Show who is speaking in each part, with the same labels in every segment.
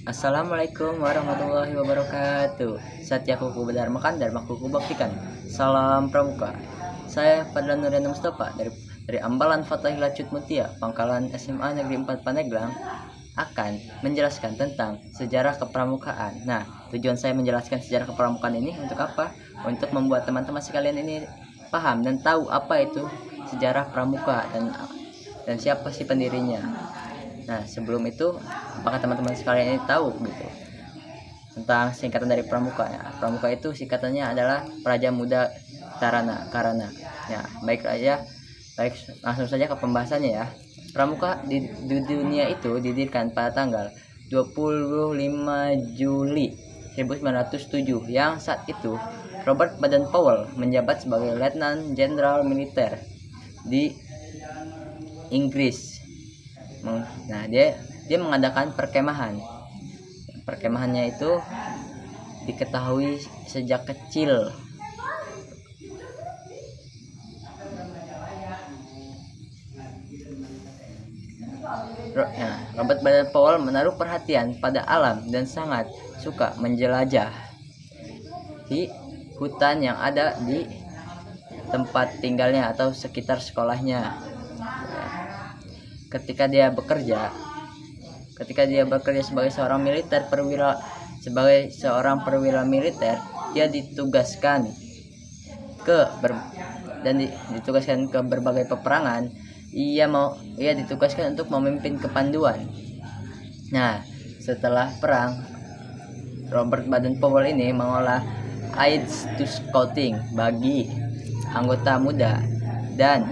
Speaker 1: Assalamualaikum warahmatullahi wabarakatuh. Satya kuku bedharmakan dharma kuku baktikan. Salam pramuka. Saya Fadlan Nuriana Mustafa dari Ambalan Fathahillah Cut Mutia, Pangkalan SMA Negeri 4 Pandeglang, akan menjelaskan tentang sejarah kepramukaan. Nah, tujuan saya menjelaskan sejarah kepramukaan ini untuk apa? Untuk membuat teman-teman sekalian ini paham dan tahu apa itu sejarah pramuka dan siapa sih pendirinya. Nah, sebelum itu, apakah teman-teman sekalian ini tahu gitu tentang singkatan dari pramuka? Ya, pramuka itu singkatannya adalah Praja Muda Karana. Ya, baik langsung saja ke pembahasannya ya. Pramuka di dunia itu didirikan pada tanggal 25 Juli 1907 yang saat itu Robert Baden-Powell menjabat sebagai Letnan Jenderal Militer di Inggris. Nah, dia mengadakan perkemahan. Perkemahannya itu diketahui sejak kecil. Robert Baden-Powell menaruh perhatian pada alam dan sangat suka menjelajah di hutan yang ada di tempat tinggalnya atau sekitar sekolahnya. Ketika dia bekerja sebagai seorang perwira militer, dia ditugaskan ditugaskan ke berbagai peperangan. Ia ditugaskan untuk memimpin kepanduan. Nah, setelah perang, Robert Baden-Powell ini mengolah aids to scouting bagi anggota muda dan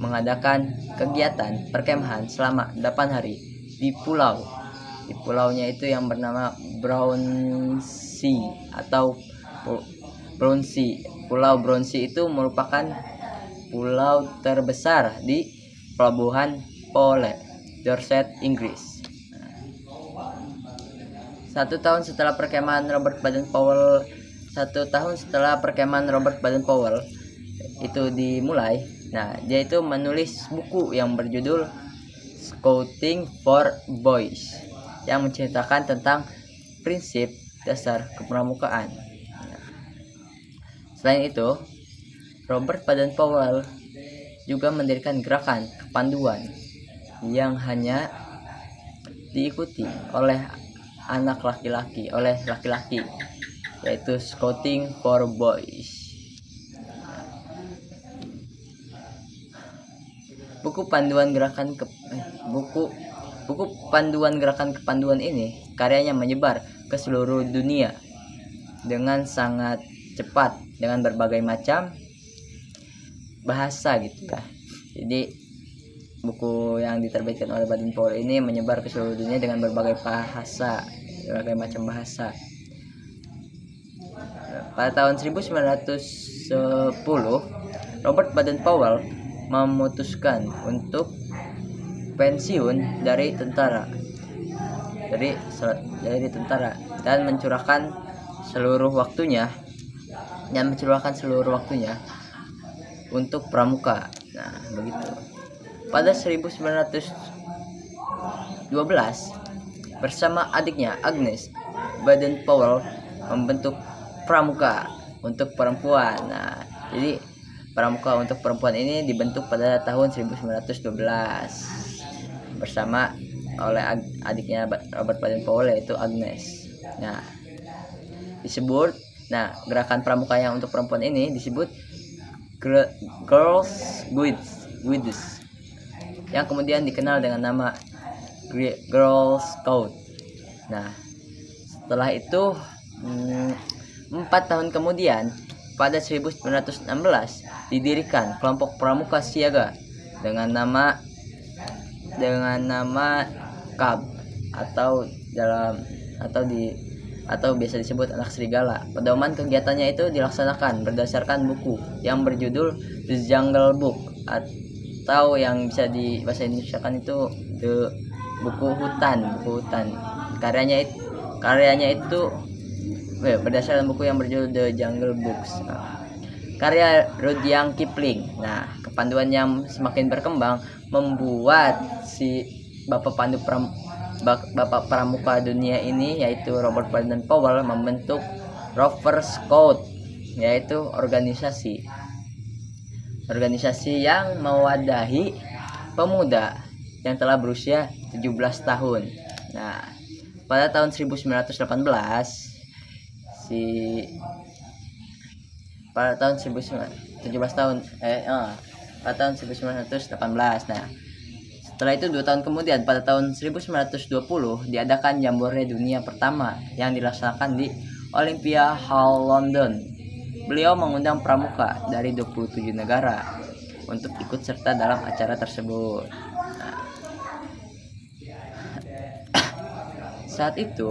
Speaker 1: mengadakan kegiatan perkemahan selama 8 hari di pulaunya itu yang bernama Brownsea atau Brownsea. Pulau Brownsea itu merupakan pulau terbesar di pelabuhan Poole, Dorset, Inggris. Satu tahun setelah perkemahan Robert Baden-Powell itu dimulai. Nah, dia itu menulis buku yang berjudul Scouting for Boys yang menceritakan tentang prinsip dasar kepramukaan. Selain itu, Robert Baden-Powell juga mendirikan gerakan kepanduan yang hanya diikuti oleh laki-laki, yaitu Scouting for Boys. Buku panduan gerakan kepanduan ini karyanya menyebar ke seluruh dunia dengan sangat cepat dengan berbagai macam bahasa gitu ya. Jadi buku yang diterbitkan oleh Baden-Powell ini menyebar ke seluruh dunia dengan berbagai macam bahasa. Pada tahun 1910, Robert Baden-Powell memutuskan untuk pensiun dari tentara dan mencurahkan seluruh waktunya untuk pramuka. Nah, begitu. Pada 1912 bersama adiknya Agnes, Baden-Powell membentuk pramuka untuk perempuan. Nah, jadi pramuka untuk perempuan ini dibentuk pada tahun 1912 bersama oleh adiknya Robert Baden-Powell, yaitu Agnes. Nah, gerakan pramuka yang untuk perempuan ini disebut Girls Guides yang kemudian dikenal dengan nama Girl Scout. Nah, setelah itu 4 tahun kemudian pada 1916 didirikan kelompok pramuka siaga dengan nama KAB atau biasa disebut anak serigala. Pedoman kegiatannya itu dilaksanakan berdasarkan buku yang berjudul The Jungle Book atau yang bisa di bahasa Indonesia kan itu buku hutan. Karyanya itu berdasarkan buku yang berjudul The Jungle Books. Karya Rudyard Kipling. Nah, kepanduan yang semakin berkembang membuat si Bapak Pandu Bapak Pramuka dunia ini yaitu Robert Baden-Powell membentuk Rover Scout, yaitu organisasi yang mewadahi pemuda yang telah berusia 17 tahun. Nah, pada tahun 1918 pada tahun 1918. Nah, setelah itu 2 tahun kemudian pada tahun 1920 diadakan Jambore Dunia pertama yang dilaksanakan di Olympia Hall London. Beliau mengundang pramuka dari 27 negara untuk ikut serta dalam acara tersebut. Nah, saat itu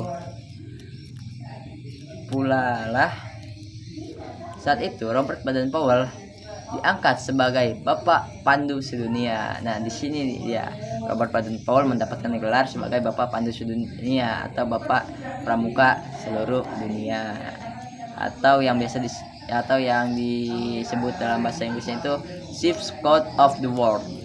Speaker 1: Robert Baden-Powell diangkat sebagai Bapak Pandu Sedunia. Nah, di sini dia Robert Baden-Powell mendapatkan gelar sebagai Bapak Pandu Sedunia atau Bapak Pramuka seluruh dunia, atau yang disebut dalam bahasa Inggrisnya itu Chief Scout of the World.